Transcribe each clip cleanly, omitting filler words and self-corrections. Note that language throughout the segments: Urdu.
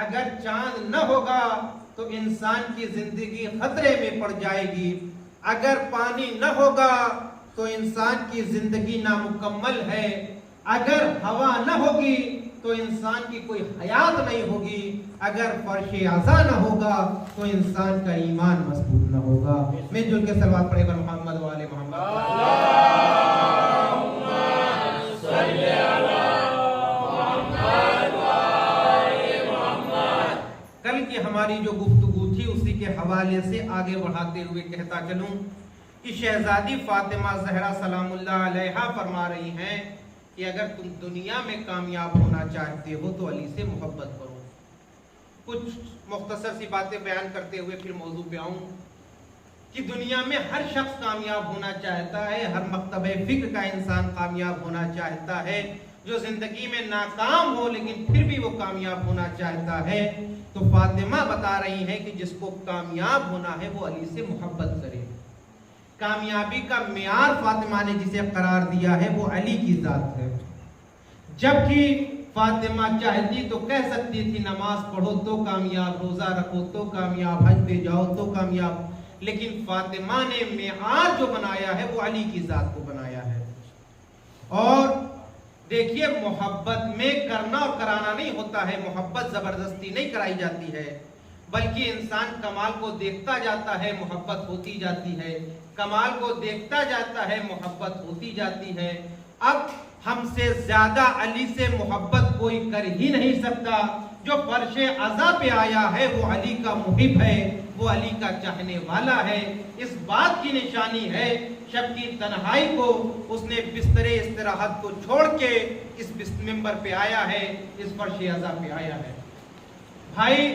اگر چاند نہ ہوگا تو انسان کی زندگی خطرے میں پڑ جائے گی، اگر پانی نہ ہوگا تو انسان کی زندگی نامکمل ہے، اگر ہوا نہ ہوگی تو انسان کی کوئی حیات نہیں ہوگی، اگر فرش عزا نہ ہوگا تو انسان کا ایمان مضبوط نہ ہوگا۔ مل جل کے صلوات پڑھے گا محمد والے محمد۔ اللہم صلی علی محمد والے محمد۔ کل کی ہماری جو گفتگو تھی اسی کے حوالے سے آگے بڑھاتے ہوئے کہتا چلوں کہ شہزادی فاطمہ زہرا سلام اللہ علیہا فرما رہی ہیں کہ اگر تم دنیا میں کامیاب ہونا چاہتے ہو تو علی سے محبت کرو۔ کچھ مختصر سی باتیں بیان کرتے ہوئے پھر موضوع پہ آؤں کہ دنیا میں ہر شخص کامیاب ہونا چاہتا ہے، ہر مکتبہ فکر کا انسان کامیاب ہونا چاہتا ہے، جو زندگی میں ناکام ہو لیکن پھر بھی وہ کامیاب ہونا چاہتا ہے۔ تو فاطمہ بتا رہی ہیں کہ جس کو کامیاب ہونا ہے وہ علی سے محبت کرے۔ کامیابی کا معیار فاطمہ نے جسے قرار دیا ہے وہ علی کی ذات ہے۔ جبکہ فاطمہ چاہتی تو کہہ سکتی تھی نماز پڑھو تو کامیاب، روزہ رکھو تو کامیاب، حج پہ جاؤ تو کامیاب، لیکن فاطمہ نے معیار جو بنایا ہے وہ علی کی ذات کو بنایا ہے۔ اور دیکھیے محبت میں کرنا اور کرانا نہیں ہوتا ہے، محبت زبردستی نہیں کرائی جاتی ہے، بلکہ انسان کمال کو دیکھتا جاتا ہے، محبت ہوتی جاتی ہے، کمال کو دیکھتا جاتا ہے، محبت ہوتی جاتی ہے۔ اب ہم سے زیادہ علی سے محبت کوئی کر ہی نہیں سکتا۔ جو فرش عزا پہ آیا ہے وہ علی کا محب ہے، وہ علی کا چاہنے والا ہے۔ اس بات کی نشانی ہے شب کی تنہائی کو اس نے بستر استراحت کو چھوڑ کے اس ممبر پہ آیا ہے، اس فرش عزا پہ آیا ہے۔ بھائی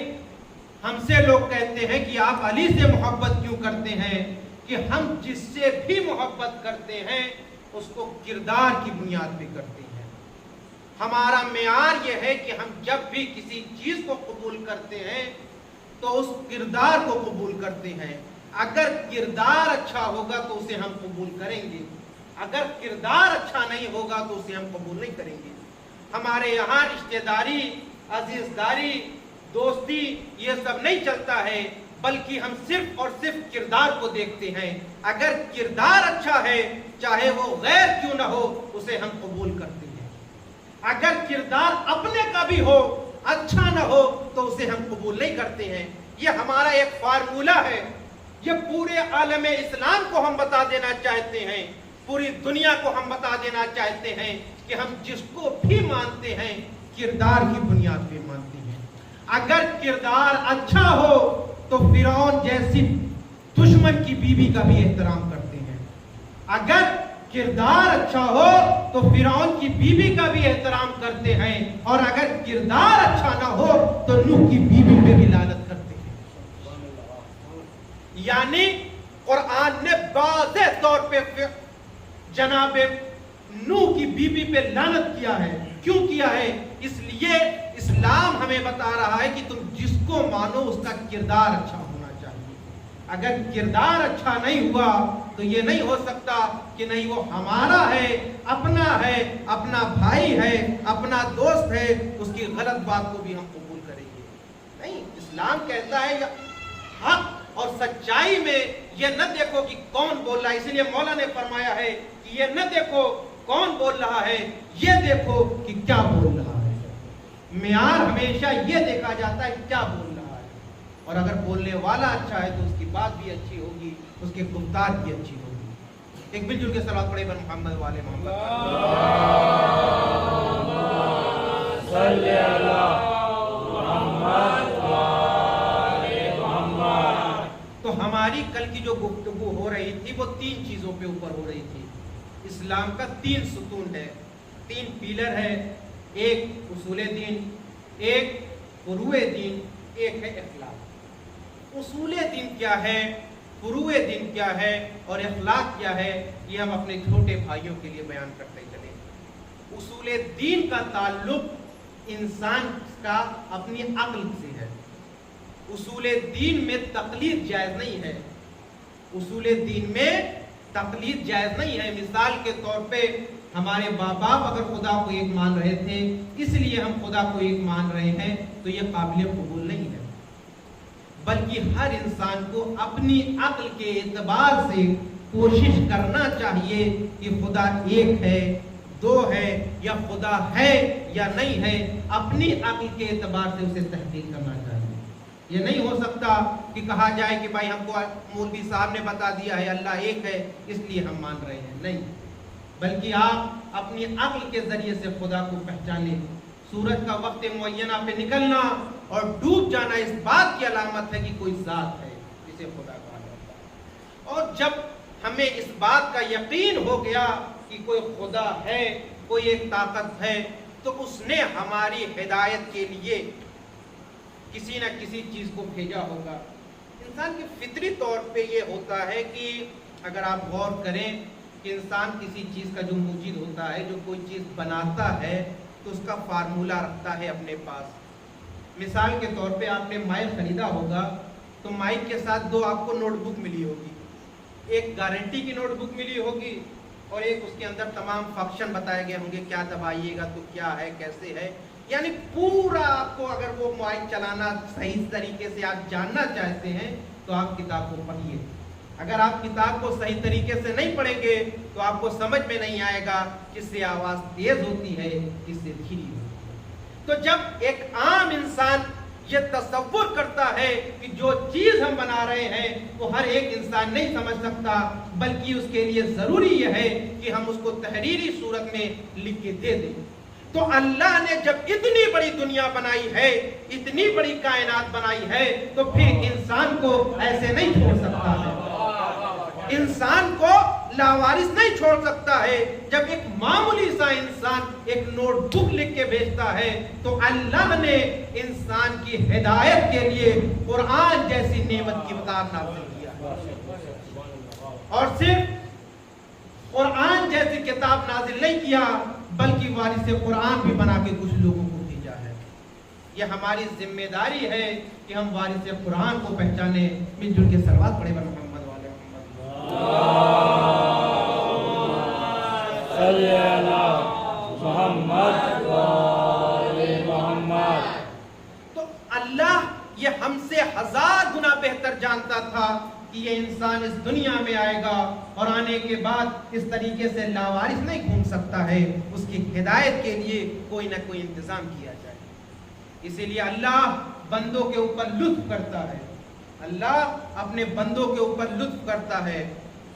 ہم سے لوگ کہتے ہیں کہ آپ علی سے محبت کیوں کرتے ہیں؟ کہ ہم جس سے بھی محبت کرتے ہیں اس کو کردار کی بنیاد پہ کرتے ہیں۔ ہمارا معیار یہ ہے کہ ہم جب بھی کسی چیز کو قبول کرتے ہیں تو اس کردار کو قبول کرتے ہیں۔ اگر کردار اچھا ہوگا تو اسے ہم قبول کریں گے، اگر کردار اچھا نہیں ہوگا تو اسے ہم قبول نہیں کریں گے۔ ہمارے یہاں رشتہ داری، عزیزداری، دوستی یہ سب نہیں چلتا ہے، بلکہ ہم صرف اور صرف کردار کو دیکھتے ہیں۔ اگر کردار اچھا ہے چاہے وہ غیر کیوں نہ ہو اسے ہم قبول کرتے ہیں، اگر کردار اپنے کا بھی ہو اچھا نہ ہو تو اسے ہم قبول نہیں کرتے ہیں۔ یہ ہمارا ایک فارمولہ ہے، یہ پورے عالم اسلام کو ہم بتا دینا چاہتے ہیں، پوری دنیا کو ہم بتا دینا چاہتے ہیں کہ ہم جس کو بھی مانتے ہیں کردار کی بنیاد پہ مانتے ہیں۔ اگر کردار اچھا ہو تو فرعون جیسی دشمن کی بیوی کا بھی احترام کرتے ہیں، اگر کردار اچھا ہو تو فرعون کی بیوی کا بھی احترام کرتے ہیں، اور اگر کردار اچھا نہ ہو تو نوح کی بیوی پہ بھی لعنت کرتے ہیں۔ یعنی قرآن نے واضح طور پہ جناب نوح کی بیوی پہ لعنت کیا ہے۔ کیوں کیا ہے؟ اس لیے اسلام ہمیں بتا رہا ہے کہ تم جس کو مانو اس کا کردار اچھا ہونا چاہیے۔ اگر کردار اچھا نہیں ہوا تو یہ نہیں ہو سکتا کہ نہیں وہ ہمارا ہے، اپنا بھائی ہے، اپنا دوست ہے، اس کی غلط بات کو بھی ہم قبول کریں گے۔ نہیں، اسلام کہتا ہے حق اور سچائی میں یہ نہ دیکھو کہ کون بول رہا ہے، اس لیے مولا نے فرمایا ہے کہ یہ نہ دیکھو کون بول رہا ہے، یہ دیکھو کہ کیا بول رہا ہے۔ معیار ہمیشہ یہ دیکھا جاتا ہے کہ کیا بول رہا ہے، اور اگر بولنے والا اچھا ہے تو اس کی بات بھی اچھی ہوگی، اس کی گفتار بھی اچھی ہوگی۔ ایک مل جل کے صلوات پڑھے بر محمد والے محمد۔ صلی اللہ محمد والے محمد۔ تو ہماری کل کی جو گفتگو ہو رہی تھی وہ تین چیزوں پہ اوپر ہو رہی تھی۔ اسلام کا تین ستون ہے، تین پیلر ہے، ایک اصول دین، ایک فروع دین، ایک ہے اخلاق۔ اصول دین کیا ہے، فروع دین کیا ہے اور اخلاق کیا ہے، یہ ہم اپنے چھوٹے بھائیوں کے لیے بیان کرتے چلیں۔ اصول دین کا تعلق انسان کا اپنی عقل سے ہے۔ اصول دین میں تقلید جائز نہیں ہے، اصول دین میں تقلید جائز نہیں ہے۔ مثال کے طور پہ ہمارے باپ اگر خدا کو ایک مان رہے تھے اس لیے ہم خدا کو ایک مان رہے ہیں تو یہ قابل قبول نہیں ہے، بلکہ ہر انسان کو اپنی عقل کے اعتبار سے کوشش کرنا چاہیے کہ خدا ایک ہے، دو ہے، یا خدا ہے یا نہیں ہے، اپنی عقل کے اعتبار سے اسے تحقیق کرنا چاہیے۔ یہ نہیں ہو سکتا کہ کہا جائے کہ بھائی ہم کو مولوی صاحب نے بتا دیا ہے اللہ ایک ہے اس لیے ہم مان رہے ہیں، نہیں، بلکہ آپ اپنی عقل کے ذریعے سے خدا کو پہچانیں۔ سورج کا وقت معینہ پہ نکلنا اور ڈوب جانا اس بات کی علامت ہے کہ کوئی ذات ہے جسے خدا کہا جاتا ہے، اور جب ہمیں اس بات کا یقین ہو گیا کہ کوئی خدا ہے، کوئی ایک طاقت ہے، تو اس نے ہماری ہدایت کے لیے کسی نہ کسی چیز کو بھیجا ہوگا۔ انسان کی فطری طور پہ یہ ہوتا ہے کہ اگر آپ غور کریں کہ انسان کسی چیز کا جو موجود ہوتا ہے، جو کوئی چیز بناتا ہے تو اس کا فارمولہ رکھتا ہے اپنے پاس۔ مثال کے طور پہ آپ نے مائک خریدا ہوگا تو مائک کے ساتھ دو آپ کو نوٹ بک ملی ہوگی، ایک گارنٹی کی نوٹ بک ملی ہوگی اور ایک اس کے اندر تمام فنکشن بتائے گئے ہوں گے، کیا دبائیے گا تو کیا ہے، کیسے ہے، یعنی پورا آپ کو اگر وہ مائک چلانا صحیح طریقے سے آپ جاننا چاہتے ہیں تو آپ کتاب کو پڑھیے۔ اگر آپ کتاب کو صحیح طریقے سے نہیں پڑھیں گے تو آپ کو سمجھ میں نہیں آئے گا کس سے آواز تیز ہوتی ہے، کس سے دھیری ہوتی ہے۔ تو جب ایک عام انسان یہ تصور کرتا ہے کہ جو چیز ہم بنا رہے ہیں وہ ہر ایک انسان نہیں سمجھ سکتا، بلکہ اس کے لیے ضروری یہ ہے کہ ہم اس کو تحریری صورت میں لکھ کے دے دیں۔ تو اللہ نے جب اتنی بڑی دنیا بنائی ہے، اتنی بڑی کائنات بنائی ہے، تو پھر انسان کو ایسے نہیں چھوڑ سکتا ہے، انسان کو لاوارث نہیں چھوڑ سکتا ہے۔ جب ایک معمولی سا انسان ایک نوٹ بک لکھ کے بھیجتا ہے تو اللہ نے انسان کی ہدایت کے لیے قرآن جیسی نعمت کی کتاب نازل کیا، اور صرف قرآن جیسی کتاب نازل نہیں کیا بلکہ وارث قرآن بھی بنا کے کچھ لوگوں کو بھیجا ہے۔ یہ ہماری ذمہ داری ہے کہ ہم وارث قرآن کو پہچانے۔ مل جل کے صلوات پڑھے بر محمد والے محمد۔ تو اللہ یہ ہم سے 1000 گنا بہتر جانتا تھا کہ یہ انسان اس دنیا میں آئے گا اور آنے کے بعد اس طریقے سے لاوارث نہیں گھوم سکتا ہے، اس کی ہدایت کے لیے کوئی نہ کوئی انتظام کیا جائے۔ اسی لیے اللہ بندوں کے اوپر لطف کرتا ہے، اللہ اپنے بندوں کے اوپر لطف کرتا ہے،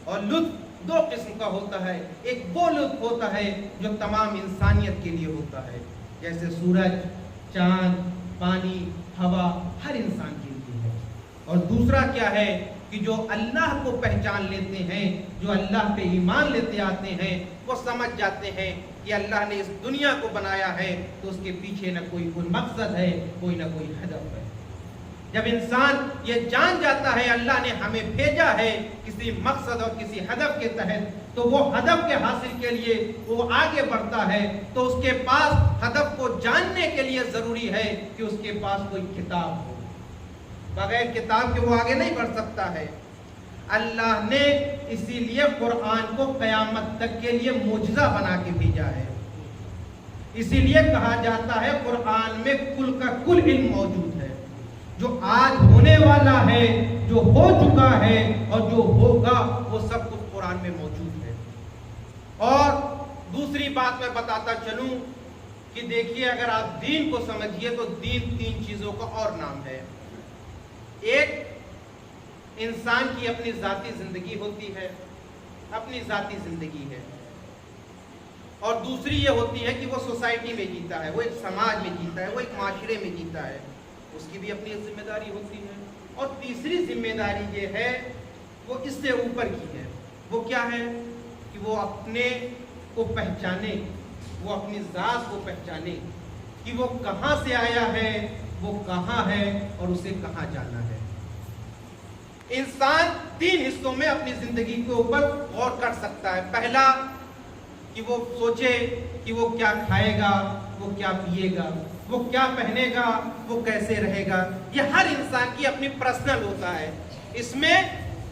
اور لطف 2 قسم کا ہوتا ہے۔ ایک وہ لطف ہوتا ہے جو تمام انسانیت کے لیے ہوتا ہے، جیسے سورج، چاند، پانی، ہوا ہر انسان کے لیے ہے، اور دوسرا کیا ہے کہ جو اللہ کو پہچان لیتے ہیں، جو اللہ پہ ایمان لیتے آتے ہیں، وہ سمجھ جاتے ہیں کہ اللہ نے اس دنیا کو بنایا ہے تو اس کے پیچھے نہ کوئی مقصد ہے، کوئی نہ کوئی ہدف ہے۔ جب انسان یہ جان جاتا ہے اللہ نے ہمیں بھیجا ہے کسی مقصد اور کسی ہدف کے تحت، تو وہ ہدف کے حاصل کے لیے وہ آگے بڑھتا ہے، تو اس کے پاس ہدف کو جاننے کے لیے ضروری ہے کہ اس کے پاس کوئی کتاب ہو۔ بغیر کتاب کے وہ آگے نہیں بڑھ سکتا ہے۔ اللہ نے اسی لیے قرآن کو قیامت تک کے لیے معجزہ بنا کے بھیجا ہے۔ اسی لیے کہا جاتا ہے قرآن میں کل کا کل علم موجود ہے، جو آج ہونے والا ہے، جو ہو چکا ہے اور جو ہوگا، وہ سب کچھ قرآن میں موجود ہے۔ اور دوسری بات میں بتاتا چلوں کہ دیکھیے اگر آپ دین کو سمجھیے تو دین 3 چیزوں کا اور نام ہے۔ ایک انسان کی اپنی ذاتی زندگی ہوتی ہے، اپنی ذاتی زندگی ہے، اور دوسری یہ ہوتی ہے کہ وہ سوسائٹی میں جیتا ہے، وہ ایک سماج میں جیتا ہے، وہ ایک معاشرے میں جیتا ہے، اس کی بھی اپنی ذمہ داری ہوتی ہے۔ اور تیسری ذمہ داری یہ ہے، وہ اس سے اوپر کی ہے، وہ کیا ہے کہ وہ اپنے کو پہچانے، وہ اپنی ذات کو پہچانے کہ وہ کہاں سے آیا ہے، وہ کہاں ہے اور اسے کہاں جانا ہے۔ انسان 3 حصوں میں اپنی زندگی کے اوپر غور کر سکتا ہے۔ پہلا کہ وہ سوچے کہ وہ کیا کھائے گا، وہ کیا پیے گا، وہ کیا پہنے گا، وہ کیسے رہے گا۔ یہ ہر انسان کی اپنی پرسنل ہوتا ہے، اس میں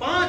5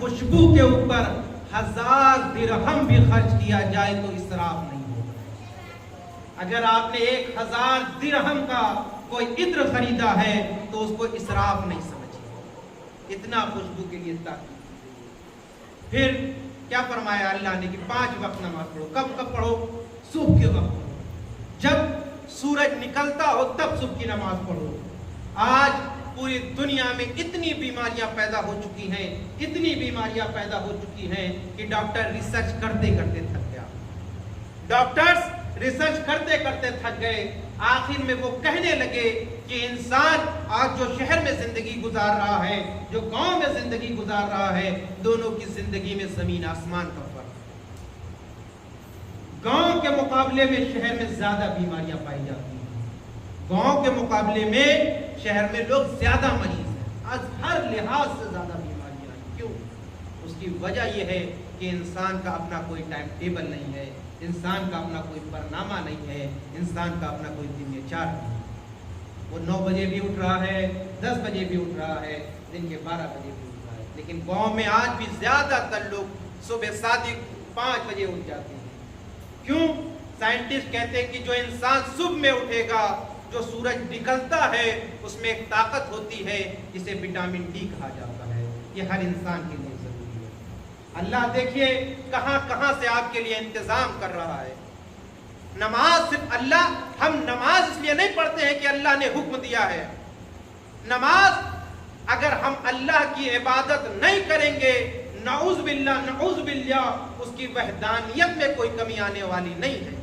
خوشبو کے اوپر 1000 درہم بھی خرچ کیا جائے تو اسراف نہیں ہوگا۔ اگر آپ نے 1000 درہم کا کوئی عطر خریدا ہے تو اس کو اسراف نہیں سمجھے، اتنا خوشبو کے لیے تاکید۔ پھر کیا فرمایا اللہ نے کہ 5 وقت نماز پڑھو۔ کب کب پڑھو؟ صبح کے وقت پڑھو، جب سورج نکلتا ہو تب صبح کی نماز پڑھو۔ آج پوری دنیا میں اتنی بیماریاں پیدا ہو چکی ہیں، اتنی بیماریاں پیدا ہو چکی ہیں کہ ڈاکٹر ریسرچ کرتے کرتے تھک گیا۔ ڈاکٹرز ریسرچ کرتے کرتے تھک گئے، آخر میں وہ کہنے لگے کہ انسان آج جو شہر میں زندگی گزار رہا ہے، جو گاؤں میں زندگی گزار رہا ہے، دونوں کی زندگی میں زمین آسمان کا فرق ہے۔ گاؤں کے مقابلے میں شہر میں زیادہ بیماریاں پائی جاتی ہیں، گاؤں کے مقابلے میں شہر میں لوگ زیادہ مریض ہیں، آج ہر لحاظ سے زیادہ بیماریاں ہیں۔ کیوں؟ اس کی وجہ یہ ہے کہ انسان کا اپنا کوئی ٹائم ٹیبل نہیں ہے، انسان کا اپنا کوئی برنامہ نہیں ہے، انسان کا اپنا کوئی دن چار نہیں ہے۔ وہ 9 بجے بھی اٹھ رہا ہے، 10 بجے بھی اٹھ رہا ہے، دن کے 12 بجے بھی اٹھ رہا ہے، لیکن گاؤں میں آج بھی زیادہ تر لوگ صبح 5 بجے اٹھ جاتے ہیں۔ کیوں؟ سائنٹسٹ کہتے ہیں کہ جو انسان صبح میں اٹھے گا، جو سورج نکلتا ہے اس میں ایک طاقت ہوتی ہے جسے وٹامن ڈی کہا جاتا ہے، یہ ہر انسان کے لیے ضروری ہے۔ اللہ دیکھیے کہاں کہاں سے آپ کے لیے انتظام کر رہا ہے۔ نماز صرف ہم نماز اس لیے نہیں پڑھتے ہیں کہ اللہ نے حکم دیا ہے۔ نماز اگر ہم اللہ کی عبادت نہیں کریں گے، نعوذ باللہ اس کی وحدانیت میں کوئی کمی آنے والی نہیں ہے۔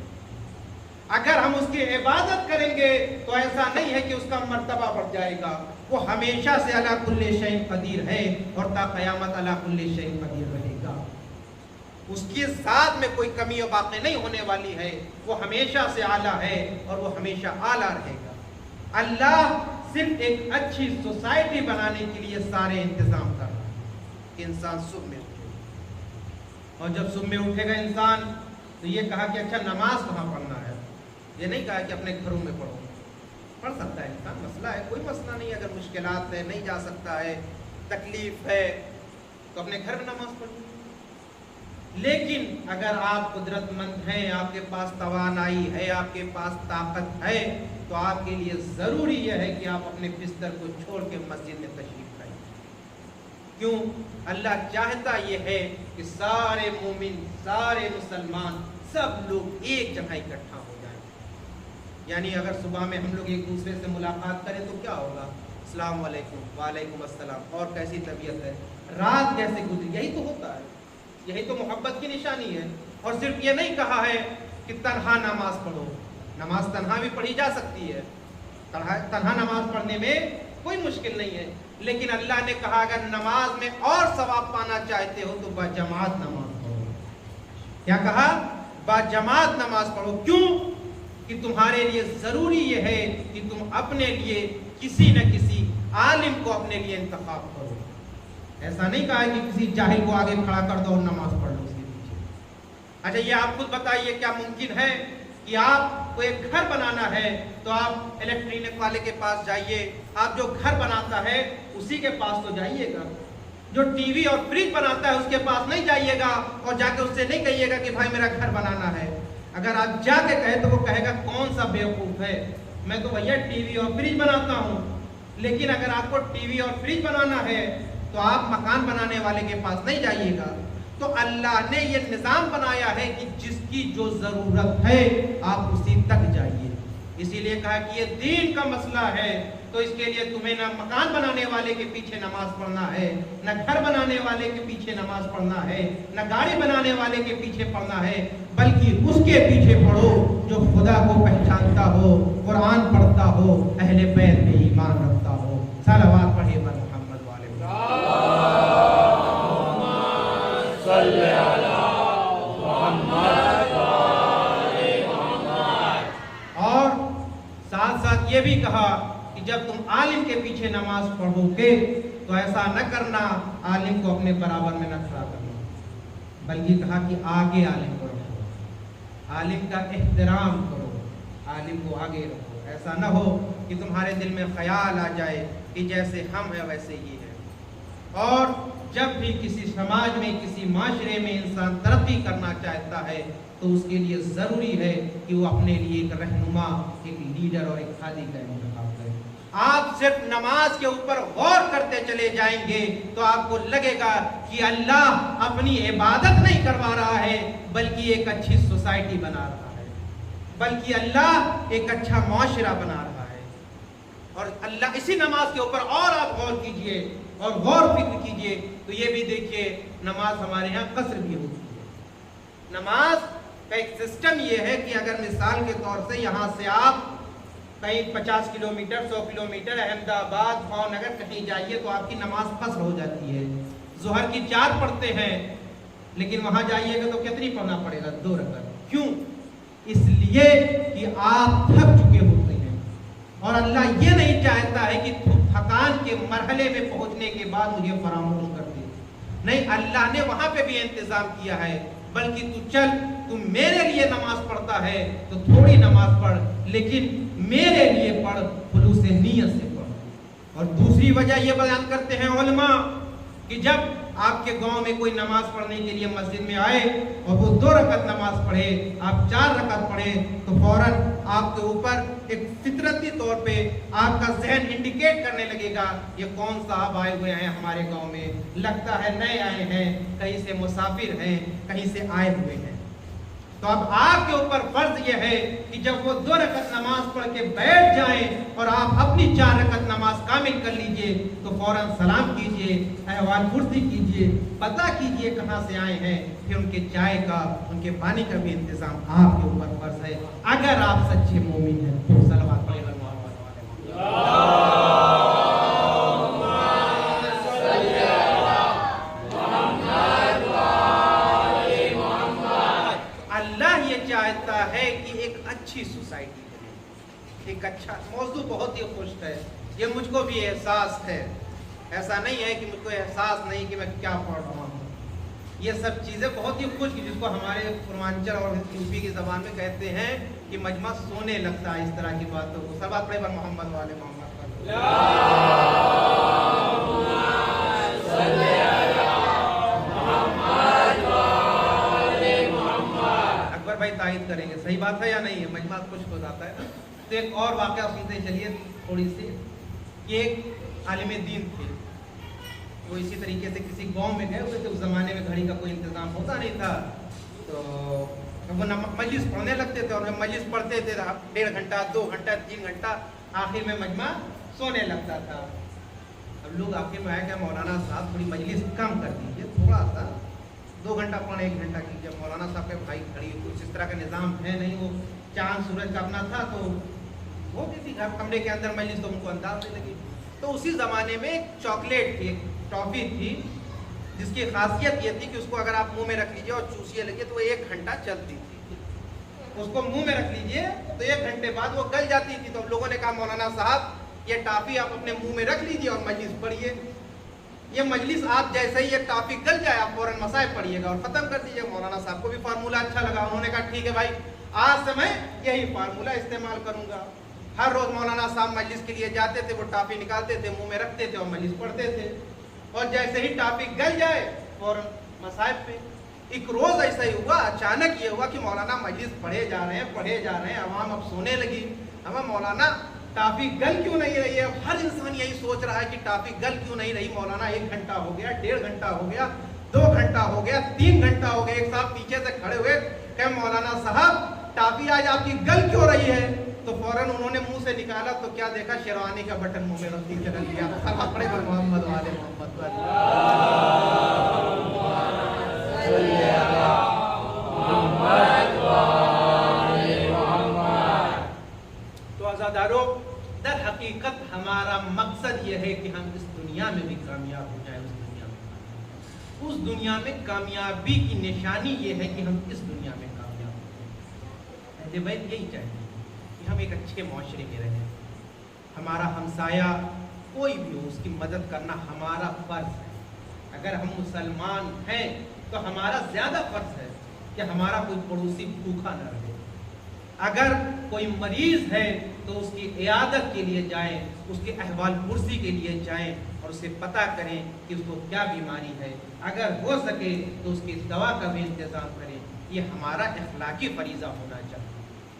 اگر ہم اس کی عبادت کریں گے تو ایسا نہیں ہے کہ اس کا مرتبہ بڑھ جائے گا، وہ ہمیشہ سے علی کل شیء قدیر ہے اور تا قیامت علی کل شیء قدیر رہے گا۔ اس کی ذات میں کوئی کمی و باقی نہیں ہونے والی ہے، وہ ہمیشہ سے اعلیٰ ہے اور وہ ہمیشہ اعلیٰ رہے گا۔ اللہ صرف ایک اچھی سوسائٹی بنانے کے لیے سارے انتظام کر رہا ہے کہ انسان صبح میں اٹھے، اور جب صبح میں اٹھے گا انسان تو یہ کہا کہ اچھا نماز کہاں پڑھنا ہے، یہ نہیں کہا کہ اپنے گھروں میں پڑھو۔ پڑھ سکتا ہے انسان، مسئلہ ہے، کوئی مسئلہ نہیں، اگر مشکلات ہے، نہیں جا سکتا ہے، تکلیف ہے تو اپنے گھر میں نماز پڑھو۔ لیکن اگر آپ قدرت مند ہیں، آپ کے پاس توانائی ہے، آپ کے پاس طاقت ہے، تو آپ کے لیے ضروری یہ ہے کہ آپ اپنے بستر کو چھوڑ کے مسجد میں تشریف لائیں۔ کیوں؟ اللہ چاہتا یہ ہے کہ سارے مومن، سارے مسلمان، سب لوگ ایک جگہ اکٹھا ہو جائیں۔ یعنی اگر صبح میں ہم لوگ ایک دوسرے سے ملاقات کریں تو کیا ہوگا؟ السلام علیکم، وعلیکم السلام، اور کیسی طبیعت ہے، رات کیسے گزری، یہی تو ہوتا ہے، یہی تو محبت کی نشانی ہے۔ اور صرف یہ نہیں کہا ہے کہ تنہا نماز پڑھو، نماز تنہا بھی پڑھی جا سکتی ہے، تنہا نماز پڑھنے میں کوئی مشکل نہیں ہے، لیکن اللہ نے کہا اگر نماز میں اور ثواب پانا چاہتے ہو تو باجماعت نماز پڑھو۔ کیا کہا؟ باجماعت نماز پڑھو۔ کیوں؟ کہ تمہارے لیے ضروری یہ ہے کہ تم اپنے لیے کسی نہ کسی عالم کو اپنے لیے انتخاب کرو۔ ایسا نہیں کہا کہ کسی جاہل کو آگے کھڑا کر دو اور نماز پڑھ لو اس کے پیچھے۔ اچھا یہ آپ خود بتائیے کیا ممکن ہے کہ آپ کو ایک گھر بنانا ہے تو آپ الیکٹرینک والے کے پاس جائیے، آپ جو گھر بناتا ہے اسی کے پاس تو جائیے گا، جو ٹی وی اور فریج بناتا ہے اس کے پاس نہیں جائیے گا اور جا کے اس سے نہیں کہیے گا کہ بھائی میرا گھر بنانا ہے۔ اگر آپ جا کے کہے تو وہ کہے گا کون سا بیوقوف ہے، میں تو بھیا ٹی وی اور فریج بناتا ہوں۔ لیکن اگر آپ کو ٹی وی اور فریج بنانا ہے تو آپ مکان بنانے والے کے پاس نہیں جائیے گا۔ تو اللہ نے یہ نظام بنایا ہے کہ جس کی جو ضرورت ہے آپ اسی تک جائیے۔ اسی لیے کہا کہ یہ دین کا مسئلہ ہے، تو اس کے لیے تمہیں نہ مکان بنانے والے کے پیچھے نماز پڑھنا ہے، نہ گھر بنانے والے کے پیچھے نماز پڑھنا ہے، نہ گاڑی بنانے والے کے پیچھے پڑھنا ہے، بلکہ اس کے پیچھے پڑھو جو خدا کو پہچانتا ہو، قرآن پڑھتا ہو، اہل بیت میں ایمان رکھتا ہو۔ صلوات پڑھے بر محمد والے صلی علی محمد۔ اور ساتھ ساتھ یہ بھی کہا کہ جب تم عالم کے پیچھے نماز پڑھو گے تو ایسا نہ کرنا عالم کو اپنے برابر میں نہ کھڑا کرنا، بلکہ کہا کہ آگے عالم کو رکھو، عالم کا احترام کرو، عالم کو آگے رکھو۔ ایسا نہ ہو کہ تمہارے دل میں خیال آ جائے کہ جیسے ہم ہیں ویسے ہی ہے، اور جب بھی کسی سماج میں کسی معاشرے میں انسان ترقی کرنا چاہتا ہے تو اس کے لیے ضروری ہے کہ وہ اپنے لیے ایک رہنما، ایک لیڈر اور ایک قائد کا انتخاب کرے۔ آپ صرف نماز کے اوپر غور کرتے چلے جائیں گے تو آپ کو لگے گا کہ اللہ اپنی عبادت نہیں کروا رہا ہے بلکہ ایک اچھی سوسائٹی بنا رہا ہے، بلکہ اللہ ایک اچھا معاشرہ بنا رہا ہے۔ اور اللہ اسی نماز کے اوپر اور آپ غور کیجئے اور غور فکر کیجئے تو یہ بھی دیکھیے نماز ہمارے ہاں قصر بھی ہوتی ہے۔ نماز کا ایک سسٹم یہ ہے کہ اگر مثال کے طور سے یہاں سے آپ کہیں 50 کلومیٹر 100 کلومیٹر احمد آباد بھاؤ نگر کہیں جائیے تو آپ کی نماز قصر ہو جاتی ہے۔ ظہر کی 4 پڑھتے ہیں لیکن وہاں جائیے گا تو کتنی پڑھنا پڑے گا؟ 2 رکعت۔ کیوں؟ اس لیے کہ آپ تھک چکے ہوتے ہیں اور اللہ یہ نہیں چاہتا ہے کہ تھکان کے مرحلے میں پہنچنے کے بعد مجھے فراموش کر دے۔ نہیں، اللہ نے وہاں پہ بھی انتظام کیا ہے، بلکہ تو چل، تو میرے لیے نماز پڑھتا ہے تو تھوڑی نماز پڑھ لیکن میرے لیے پڑھ، خلوص نیت سے پڑھ۔ اور دوسری وجہ یہ بیان کرتے ہیں علماء کہ جب آپ کے گاؤں میں کوئی نماز پڑھنے کے لیے مسجد میں آئے اور وہ 2 رکعت نماز پڑھے، آپ 4 رکعت پڑھے تو فوراً آپ کے اوپر ایک فطرتی طور پہ آپ کا ذہن انڈیکیٹ کرنے لگے گا یہ کون صاحب آئے ہوئے ہیں ہمارے گاؤں میں، لگتا ہے نئے آئے ہیں، کہیں سے مسافر ہیں، کہیں سے آئے ہوئے ہیں۔ تو اب آپ کے اوپر فرض یہ ہے کہ جب وہ 2 رکعت نماز پڑھ کے بیٹھ جائیں اور آپ اپنی 4 رکعت نماز کامل کر لیجئے تو فوراً سلام کیجئے، احوال پرسی کیجئے، پتہ کیجئے کہاں سے آئے ہیں، پھر ان کے چائے کا، ان کے پانی کا بھی انتظام آپ کے اوپر فرض ہے اگر آپ سچے مومن ہیں تو۔ صلوات پڑھیں سوسائٹی ہے، ایک اچھا موضوع بہت ہی خوش ہے، یہ مجھ کو بھی احساس ہے، ایسا نہیں ہے کہ مجھ کو احساس نہیں کہ میں کیا پڑھ رہا ہوں۔ یہ سب چیزیں بہت ہی خوش، جس کو ہمارے پورانچل اور یوپی کی زبان میں کہتے ہیں کہ مجمع سونے لگتا ہے اس طرح کی باتوں کو۔ سب آپ پر محمد والے محمد بھائی تائید کریں گے، صحیح بات ہے یا نہیں ہے؟ مجمع خوش ہو جاتا ہے نا۔ تو ایک اور واقعہ سنتے چلیے تھوڑی سی، کہ ایک عالم دین تھے، وہ اسی طریقے سے کسی گاؤں میں گئے ہوئے تھے، اس زمانے میں گھڑی کا کوئی انتظام ہوتا نہیں تھا، تو وہ مجلس پڑھنے لگتے تھے اور مجلس پڑھتے تھے 1.5 گھنٹہ 2 گھنٹہ 3 گھنٹہ، آخر میں مجمع سونے لگتا تھا۔ اب لوگ آخر میں آئے کہ مولانا صاحب تھوڑی مجلس کم کر دیجیے، تھوڑا سا 2 گھنٹہ پڑھیں 1 گھنٹہ کیجیے۔ مولانا صاحب کے بھائی کھڑی کچھ اس طرح کا نظام ہے نہیں، وہ چاند سورج کا اپنا تھا تو وہ کسی گھر کمرے کے اندر مجلس تو ان کو انداز نہیں لگی۔ تو اسی زمانے میں ایک چاکلیٹ تھی، ایک ٹافی تھی، جس کی خاصیت یہ تھی کہ اس کو اگر آپ منہ میں رکھ لیجیے اور چوسیے لگیے تو وہ 1 گھنٹہ چلتی تھی۔ اس کو منہ میں رکھ لیجیے تو 1 گھنٹے بعد وہ گل جاتی تھی۔ تو لوگوں نے کہا مولانا صاحب یہ ٹافی آپ اپنے منہ میں رکھ لیجیے اور مجلس پڑھیے، یہ مجلس آپ جیسے ہی یہ ٹافی گل جائے آپ فوراً مسائل پڑھیے گا اور ختم کر دیجیے۔ مولانا صاحب کو بھی فارمولہ اچھا لگا، انہوں نے کہا ٹھیک ہے بھائی، آج سے میں یہی فارمولہ استعمال کروں گا۔ ہر روز مولانا صاحب مجلس کے لیے جاتے تھے، وہ ٹافی نکالتے تھے، منہ میں رکھتے تھے اور مجلس پڑھتے تھے، اور جیسے ہی ٹافی گل جائے فوراً مسائل پہ۔ ایک روز ایسا ہی ہوا، اچانک یہ ہوا کہ مولانا مجلس پڑھے جا رہے ہیں، عوام اب سونے لگی۔ ہمیں مولانا ٹافی گل کیوں نہیں رہی ہے؟ اب ہر انسان یہی سوچ رہا ہے کہ ٹافی گل کیوں نہیں رہی؟ مولانا 1 گھنٹہ ہو گیا، 1.5 گھنٹہ ہو گیا، 2 گھنٹہ ہو گیا، 3 گھنٹہ ہو گیا۔ ایک صاحب پیچھے سے کھڑے ہوئے کہ مولانا صاحب ٹافی آج آپ کی گل کیوں رہی ہے؟ تو فوراً انہوں نے منہ سے نکالا تو کیا دیکھا؟ شیروانی کا بٹن منہ میں رکھ کے رکھ دیا۔ اب اپنے پر محمد والے محمد تو آزادارو، در حقیقت ہمارا مقصد یہ ہے کہ ہم اس دنیا میں بھی کامیاب ہو جائیں، اس دنیا میں کامیابی کی نشانی یہ ہے کہ ہم اس دنیا میں کامیاب ہو جائیں۔ اہل بیت یہی چاہتے ہیں کہ ہم ایک اچھے معاشرے میں رہیں، ہمارا ہمسایہ کوئی بھی ہو اس کی مدد کرنا ہمارا فرض ہے۔ اگر ہم مسلمان ہیں تو ہمارا زیادہ فرض ہے کہ ہمارا کوئی پڑوسی بھوکا نہ رہے۔ اگر کوئی مریض ہے تو اس کی عیادت کے لیے جائیں، اس کے احوال پرسی کے لیے جائیں اور اسے پتہ کریں کہ اس کو کیا بیماری ہے، اگر ہو سکے تو اس کی دوا کا بھی انتظام کریں۔ یہ ہمارا اخلاقی فریضہ ہونا چاہیے،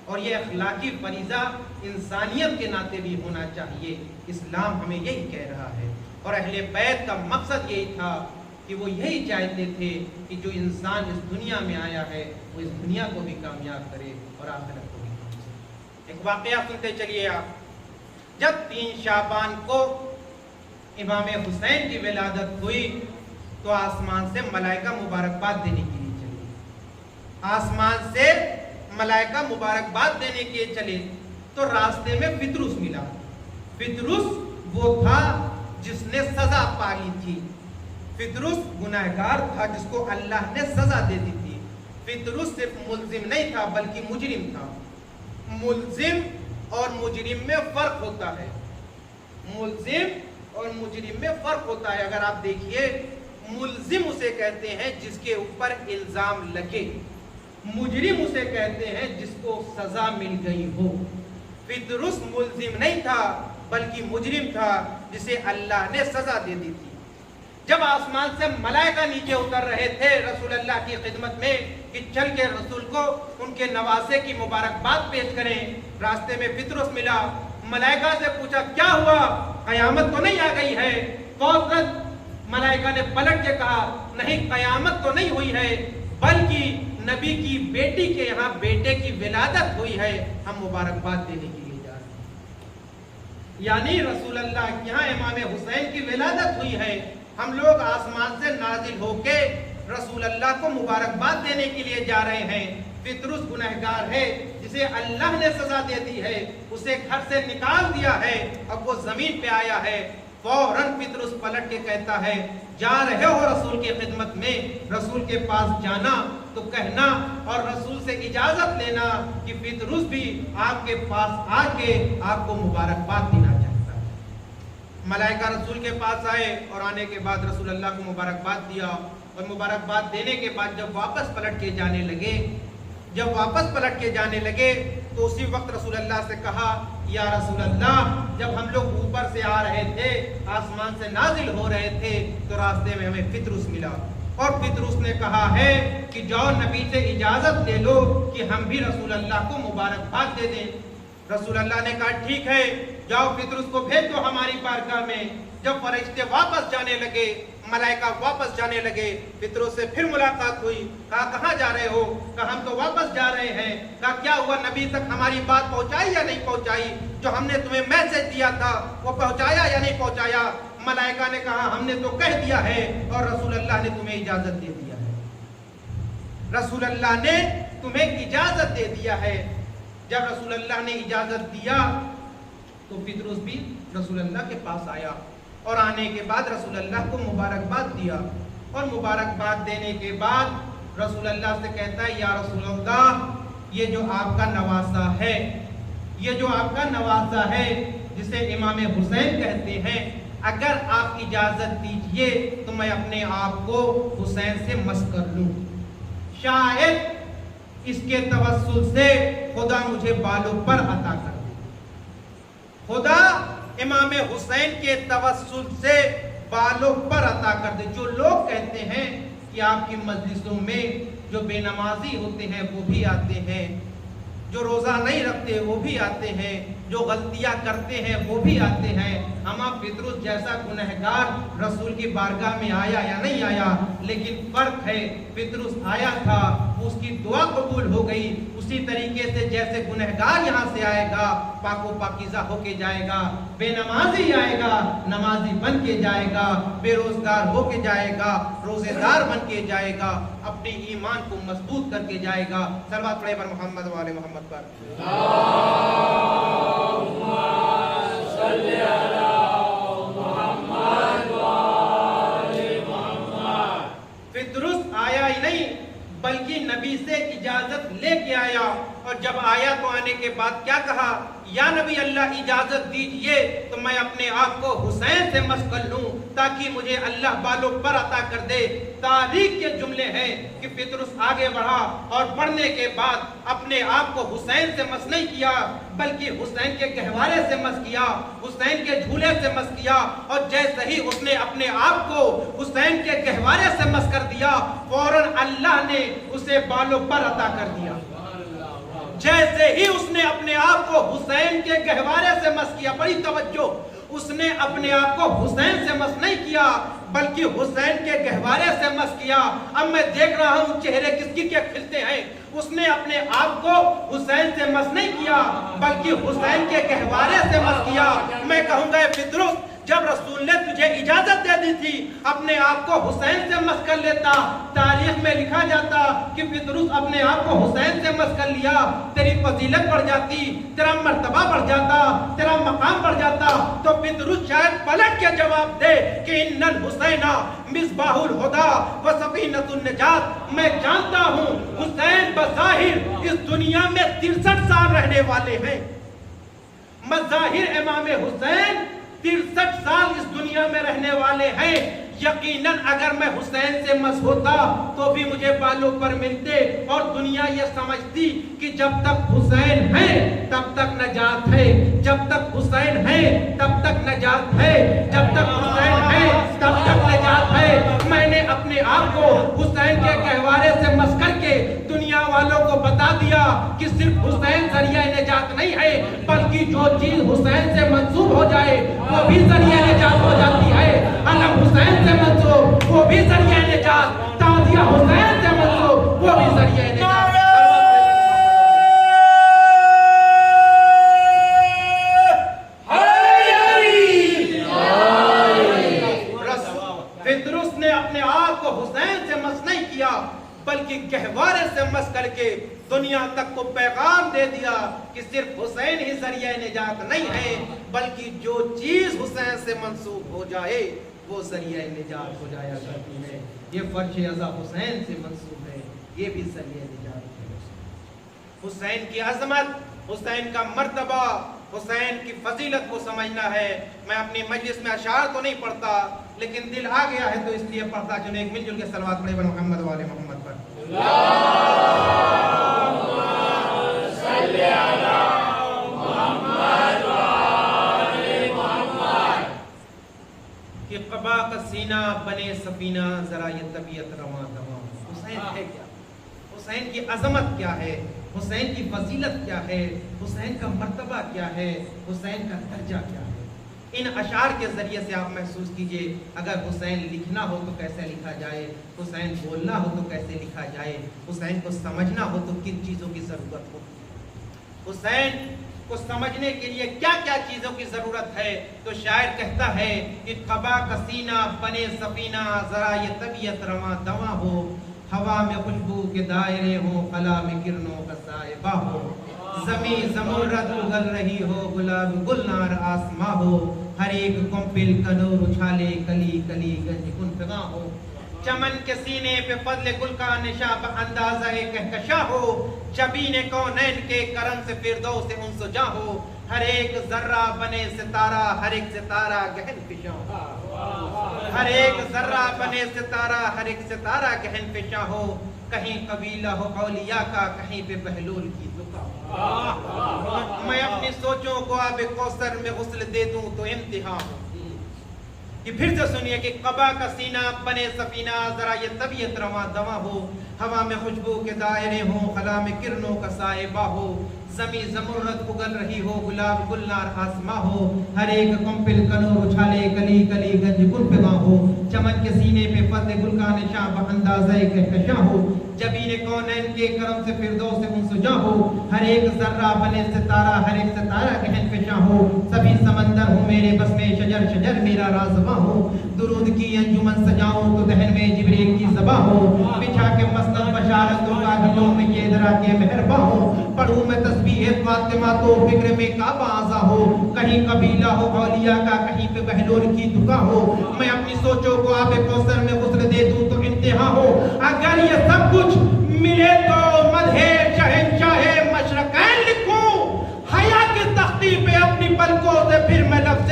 اور یہ اخلاقی فریضہ انسانیت کے ناطے بھی ہونا چاہیے۔ اسلام ہمیں یہی کہہ رہا ہے، اور اہل بیت کا مقصد یہی تھا کہ وہ یہی چاہتے تھے کہ جو انسان اس دنیا میں آیا ہے وہ اس دنیا کو بھی کامیاب کرے اور آخرت کو بھی کامیاب کرے۔ ایک واقعہ سنتے چلیے آپ، جب 3 شعبان کو امام حسین کی ولادت ہوئی تو آسمان سے ملائکہ مبارکباد دینے کے لیے چلے، آسمان سے ملائکہ مبارکباد دینے کے لیے چلے تو راستے میں پطرس ملا۔ پطرس وہ تھا جس نے سزا پالی تھی، پطرس گناہگار تھا جس کو اللہ نے سزا دے دی تھی۔ پطرس صرف ملزم نہیں تھا بلکہ مجرم تھا۔ ملزم اور مجرم میں فرق ہوتا ہے، ملزم اور مجرم میں فرق ہوتا ہے۔ اگر آپ دیکھیے، ملزم اسے کہتے ہیں جس کے اوپر الزام لگے، مجرم اسے کہتے ہیں جس کو سزا مل گئی ہو۔ پطرس ملزم نہیں تھا بلکہ مجرم تھا جسے اللہ نے سزا دے دی تھی۔ جب آسمان سے ملائکہ نیچے اتر رہے تھے رسول اللہ کی خدمت میں کہ چل کے رسول کو ان کے نواسے کی مبارکباد پیش کریں، راستے میں پطرس ملا، ملائکہ سے پوچھا کیا ہوا، قیامت تو نہیں آ گئی ہے؟ فوراً ملائکہ نے پلٹ کے کہا نہیں، قیامت تو نہیں ہوئی ہے، بلکہ نبی کی بیٹی کے یہاں بیٹے کی ولادت ہوئی ہے، ہم مبارکباد دینے کے لیے جا رہے ہیں۔ یعنی رسول اللہ کے یہاں امام حسین کی ولادت ہوئی ہے، ہم لوگ آسمان سے نازل ہو کے رسول اللہ کو مبارکباد دینے کے لیے جا رہے ہیں۔ پطرس گنہگار ہے جسے اللہ نے سزا دے دی ہے، اسے گھر سے نکال دیا ہے، اب وہ زمین پہ آیا ہے۔ فوراً پطرس پلٹ کے کہتا ہے جا رہے ہو رسول کی خدمت میں، رسول کے پاس جانا تو کہنا اور رسول سے اجازت لینا کہ پطرس بھی آپ کے پاس آ کے آپ کو مبارکباد دینا چاہتا ہے۔ ملائکہ رسول کے پاس آئے اور آنے کے بعد رسول اللہ کو مبارکباد دیا، اور مبارکباد دینے کے بعد جب واپس پلٹ کے جانے لگے تو اسی وقت رسول اللہ سے کہا یا رسول اللہ، جب ہم لوگ اوپر سے آ رہے تھے، آسمان سے نازل ہو رہے تھے تو راستے میں ہمیں پطرس ملا، اور پطرس نے کہا ہے کہ جاؤ نبی سے اجازت لے لو کہ ہم بھی رسول اللہ کو مبارکباد دے دیں۔ رسول اللہ نے کہا ٹھیک ہے، جاؤ پطرس کو بھیج دو ہماری بارگاہ میں۔ جب فرشتے واپس جانے لگے، ملائکہ واپس جانے لگے، پطرس سے پھر ملاقات ہوئی، کہا کہاں جا رہے ہو؟ کہا ہم تو واپس جا رہے ہیں۔ کہا کیا ہوا، نبی تک ہماری بات پہنچائی یا نہیں پہنچائی؟ جو ہم نے تمہیں میسج دیا تھا وہ پہنچایا یا نہیں پہنچایا؟ ملائکہ نے کہا ہم نے تو کہہ دیا ہے اور رسول اللہ نے تمہیں اجازت دے دیا ہے، رسول اللہ نے تمہیں اجازت دے دیا ہے۔ جب رسول اللہ نے اجازت دیا تو پطرس بھی رسول اللہ کے پاس آیا، اور آنے کے بعد رسول اللہ کو مبارکباد دیا، اور مبارکباد دینے کے بعد رسول اللہ سے کہتا ہے یا رسول اللہ، یہ جو آپ کا نواسہ ہے، یہ جو آپ کا نواسہ ہے جسے امام حسین کہتے ہیں، اگر آپ اجازت دیجئے تو میں اپنے آپ کو حسین سے مس کر لوں، شاید اس کے توسل سے خدا مجھے بالوں پر عطا کر دے، خدا امام حسین کے توسل سے بالوں پر عطا کر دے۔ جو لوگ کہتے ہیں کہ آپ کی مجلسوں میں جو بے نمازی ہوتے ہیں وہ بھی آتے ہیں، جو روزہ نہیں رکھتے وہ بھی آتے ہیں، جو غلطیاں کرتے ہیں وہ بھی آتے ہیں، ہما پطرس جیسا گنہگار رسول کی بارگاہ میں آیا یا نہیں آیا، لیکن فرق ہے پطرس آیا تھا، اس کی دعا قبول ہو گئی۔ اسی طریقے سے جیسے گنہگار یہاں سے آئے گا پاک و پاکیزہ ہو کے جائے گا، بے نمازی آئے گا نمازی بن کے جائے گا، بے روزگار ہو کے جائے گا روزے دار بن کے جائے گا، اپنے ایمان کو مضبوط کر کے جائے گا۔ صلوات پڑھیں پر محمد و آل محمد پر۔ پطرس آیا ہی نہیں بلکہ نبی سے اجازت لے کے آیا، اور جب آیا تو آنے کے بعد کیا کہا، یا نبی اللہ اجازت دیجئے تو تو میں اپنے آپ کو حسین سے مس کر لوں تاکہ مجھے اللہ بالوں پر عطا کر دے۔ تاریخ کے جملے ہیں کہ پطرس آگے بڑھا اور بڑھنے کے بعد اپنے آپ کو حسین سے مس نہیں کیا بلکہ حسین کے گہوارے سے مس کیا، حسین کے جھولے سے مس کیا، اور جیسے ہی اس نے اپنے آپ کو حسین کے گہوارے سے مس کر دیا فوراً اللہ نے اسے بالوں پر عطا کر دیا۔ جیسے ہی اس نے اپنے آپ کو حسین کے گہوارے سے مس کیا، بڑی توجہ، اس نے اپنے آپ کو حسین سے مس نہیں کیا بلکہ حسین کے گہوارے سے مس کیا۔ اب میں دیکھ رہا ہوں چہرے کس کی کیا کھلتے ہیں۔ اس نے اپنے آپ کو حسین سے مس نہیں کیا بلکہ حسین کے گہوارے سے مس کیا۔ میں کہوں گا اے پطرس، جب رسول نے تجھے اجازت دے دی تھی اپنے آپ کو حسین سے مس کر لیتا، تاریخ میں لکھا جاتا کہ پطرس اپنے آپ کو حسین سے مس کر لیا، تیری فضیلت بڑھ جاتی، تیرا مرتبہ بڑھ جاتا، تیرا مقام بڑھ جاتا، تو پطرس شاید پلٹ کے جواب دے کہ ان الحسین مصباح الہدی و سفینۃ النجات۔ میں جانتا ہوں حسین بظاہر اس دنیا میں 63 سال رہنے والے ہیں، مظاہر امام حسین 63 سال اس دنیا میں رہنے والے ہیں۔ یقیناً اگر میں حسین سے مس ہوتا تو بھی مجھے بالوں پر ملتے اور دنیا یہ سمجھتی کہ جب تک حسین ہے تب تک نجات ہے، جب تک حسین ہے تب تک نجات ہے، جب تک حسین ہے تب تک نجات ہے۔ میں نے اپنے آپ کو حسین کے گہوارے سے مس کر کے دنیا والوں کو بتا دیا کہ صرف حسین ذریعہ نجات نہیں ہے بلکہ جو چیز حسین سے منسوب ہو جائے وہ بھی ذریعہ نجات ہو جاتی ہے۔ علم حسین سے منسوب وہ بھی ذریعہ نجات، تعزیہ حسین سے منسوب وہ بھی ذریعہ نجات۔ پطرس نے اپنے آپ کو حسین سے مس نہیں کیا بلکہ گہوارے سے مس کر کے دنیا تک کو پیغام دے دیا کہ صرف حسین ہی ذریعہ نجات نہیں ہے بلکہ جو چیز حسین سے منسوب ہو جائے وہ ذریعہ نجات ہو جایا کرتی ہے۔ یہ فرش ازا حسین سے منسوب ہے، یہ بھی ذریعہ نجات ہے۔ حسین کی عظمت، حسین کا مرتبہ، حسین کی فضیلت کو سمجھنا ہے۔ میں اپنی مجلس میں اشعار تو نہیں پڑھتا لیکن دل آ گیا ہے تو اس لیے پڑھتا چلو، ایک مل جل کے صلوات پڑھے محمد و آل محمد پر۔ کہ قبا کا سینہ بنے سفینہ، ذرا یہ طبیعت رواں دواں۔ حسین ہے کیا؟ حسین کی عظمت کیا ہے؟ حسین کی فضیلت کیا ہے؟ حسین کا مرتبہ کیا ہے؟ حسین کا درجہ کیا ہے؟ ان اشعار کے ذریعے سے آپ محسوس کیجئے اگر حسین لکھنا ہو تو کیسے لکھا جائے، حسین بولنا ہو تو کیسے لکھا جائے، حسین کو سمجھنا ہو تو کن چیزوں کی ضرورت ہو، حسین کو سمجھنے کے لیے کیا کیا چیزوں کی ضرورت ہے۔ تو شاعر کہتا ہے کہ قبا کا سینہ بنے سفینہ، ذرا یہ طبیعت رواں دواں ہو، ہوا میں خوشبو کے دائرے ہو، خلا میں کرنوں کا سائبہ ہو، زمین زمرد اگل رہی ہو، گلاب گلنار آسماں ہو، ہر ایک کمپل کا نور اچھالے، کلی کلی گنج کن فغاں ہو، چمن کے سینے پہ فضل گل کا نشاں اندازہ کہکشاں ہو، جبین کونین کے کرم سے فردوس انس و جاں ہو، ہر ایک ذرہ بنے ستارہ، ہر ایک ستارہ گہن فشاں ہو، ہر ایک ذرہ بنے ستارہ، ہر ایک ستارہ گہن فشاں ہو، کہیں قبیلہ ہو اولیاء کا، کہیں پہ بہلول کی دکا ہو، میں اپنی سوچوں کو آب کوثر میں غسل دے دوں تو امتحان ہو۔ یہ پھر سے سنیے کہ قبا کا سینہ بنے سفینہ، ذرا یہ طبیعت رواں دواں ہو، ہوا میں خوشبو کے دائرے ہوں، خلا میں کرنوں کا سائبہ ہو، زمین زمرد اگل رہی ہو، گلاب گلنار آسماں ہو، ہر ایک کمپل کا نور اچھالے، کلی کلی گنج گل فغاں ہو، چمن کے سینے پہ فضل گل کا نشاں باندازہ کہکشاں ہو، جبین کونین کے کرم سے فردوس انس جاں ہو، ہر ایک ذرہ بنے ستارہ، ہر ایک ستارہ گہن فشاں ہو، سبھی سمندر ہو میرے بس میں، شجر شجر میرا رازواں ہو، درود کی انجمن سجاؤں تو دہن میں جبریل کی زباں ہو، بچھا کے مسند بشارتوں کا دلوں میں یہ درا کے مہرباں ہو، پڑھوں میں تسبیح فاطمہ تو فکر میں کعبہ آزا ہو، کہیں قبیلہ ہو اولیاء کا، کہیں پہ بہلول کی دکا ہو، میں اپنی سوچوں کو آب کوثر میں غسل دے دوں تو انتہا ہو، اگر یہ سب کچھ ملے تو مدح شہنشاہ مشرقین لکھوں، حیا کی تختی پہ اپنی پلکوں سے پھر میں لفظ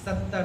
70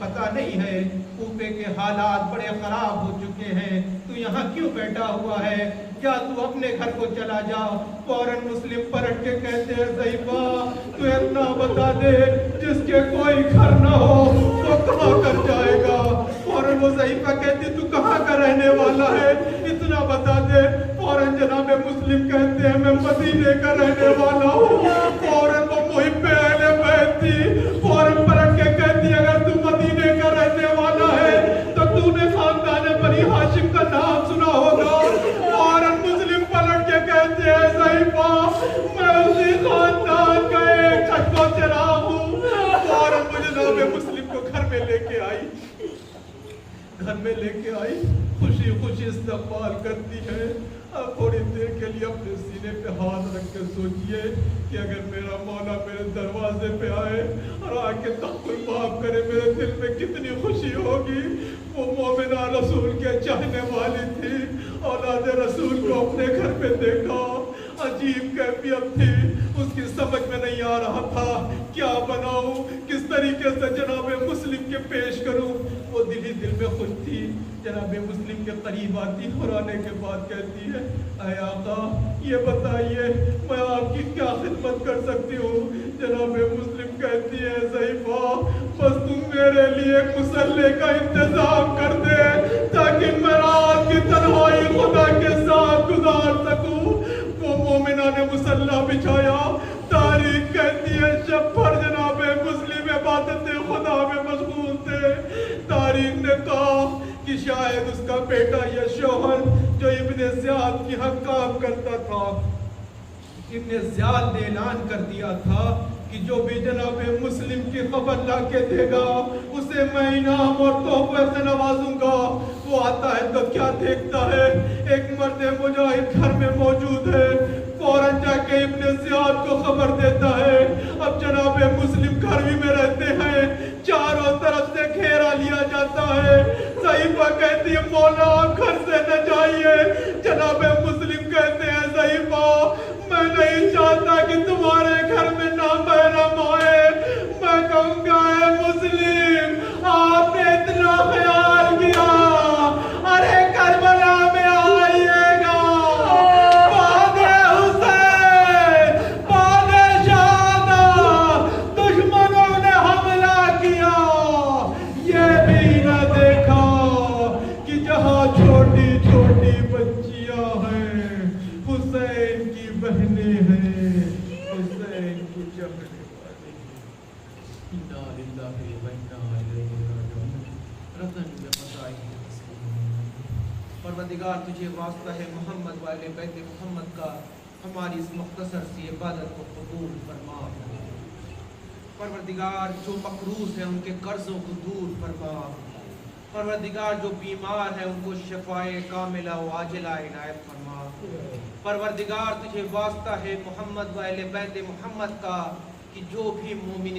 پتا نہیں ہے کوفے کے حالات بڑے خراب ہو چکے ہیں، تو یہاں کیوں بیٹھا ہوا ہے؟ کیا تو اپنے گھر کو چلا جا۔ فوراً مسلم پلٹ کے کہتے ہیں ضعیفہ تو اتنا بتا دے جس کے کوئی گھر نہ ہو وہ کہاں کر جائے گا؟ فوراً وہ ضعیفہ کہتی تو کہاں کا رہنے والا ہے اتنا بتا دے۔ فوراً جناب مسلم کہتے ہیں میں مدینے کا رہنے والا ہوں۔ فوراً وہ محب اہل بیت تھی، فوراً پلٹ کے کہتی اگر تو مدینے کا رہنے والا ہے تو تو نے خاندان بنی ہاشم کا نام سنا ہوگا۔ فوراً مسلم پلٹ کے کہتے ہیں ضعیفہ میں اسی خاندان کا ایک چھٹکو چراغ ہوں۔ فوراً وہ جناب مسلم کو گھر میں لے کے آئی، گھر میں لے کے آئی، خوشی خوشی استقبال کرتی ہے۔ اب تھوڑی دیر کے لیے اپنے سینے پہ ہاتھ رکھ کے سوچئے کہ اگر میرا مولا میرے دروازے پہ آئے اور آ کے تحفظ معاف کرے میرے دل میں کتنی خوشی ہوگی۔ وہ مومنہ رسول کے چاہنے والی تھی، اولاد رسول کو اپنے گھر پہ دیکھا، عجیب کیفیت تھی، اس کی سمجھ میں نہیں آ رہا تھا کیا بناؤں، کس طریقے سے جناب مسلم کے پیش کروں۔ وہ دل ہی دل میں خوش تھی، جناب مسلم کے قریب آتی اور آنے کے بعد کہتی ہے اے آقا یہ بتائیے میں آپ کی کیا خدمت کر سکتی ہوں؟ جناب مسلم کہتی ہے ضعیفہ بس تم میرے لیے ایک مصلے کا انتظام کر دے تاکہ میں رات کی تنہائی خدا کے ساتھ گزار سکوں۔ وہ مومنہ نے مصلہ بچھایا، تاریخ کہتی ہے شب بھر جناب مسلم عبادت خدا میں مشغول تھے۔ تاریخ نے کہا کہ شاید اس کا بیٹا یا شوہر جو ابن زیاد کی حق کام کرتا تھا، ابن زیاد نے اعلان کر دیا تھا کہ جو بھی جناب مسلم کی خبر لا کے دے گا اسے میں انعام اور تحفے سے نوازوں گا۔ وہ آتا ہے تو کیا دیکھتا ہے ایک مرد مجاہد گھر میں موجود ہے، فوراً جا کے ابن زیاد کو خبر دیتا ہے۔ اب جناب مسلم گھر ہی میں رہتے ہیں، چاروں طرف سے گھیرا لیا جاتا ہے۔ ضعیفہ کہتی ہے مولا آپ گھر سے نہ جائیے۔ جناب مسلم کہتے ہیں ضعیفہ میں نہیں چاہتا کہ تمہارے گھر میں نامحرم آئے۔ میں کہوں گا اے مسلم آپ نے اتنا خیال کیا، ارے کربلا میں آئیے گا، بعد حسین بعد شہادہ دشمنوں نے حملہ کیا، یہ بھی نہ دیکھا کہ جہاں چھوٹی چھوٹی بچیاں ہیں حسین کی بہنیں ہیں، حسین کو چمڑے والے انا للہ و انا الیہ راجعون۔ رتن بقضائے پروردگار تجھے واسطہ ہے محمد والے بیت محمد کا ہماری اس مختصر سی عبادت کو قبول فرما۔ پروردگار جو مقروض ہیں ان کے قرضوں کو دور فرما۔ پروردگار جو بیمار ہیں ان کو شفائے کاملہ و عاجلہ عنایت فرما۔ پروردگار تجھے واسطہ ہے محمد و اہل بیت محمد کا کہ جو بھی مومن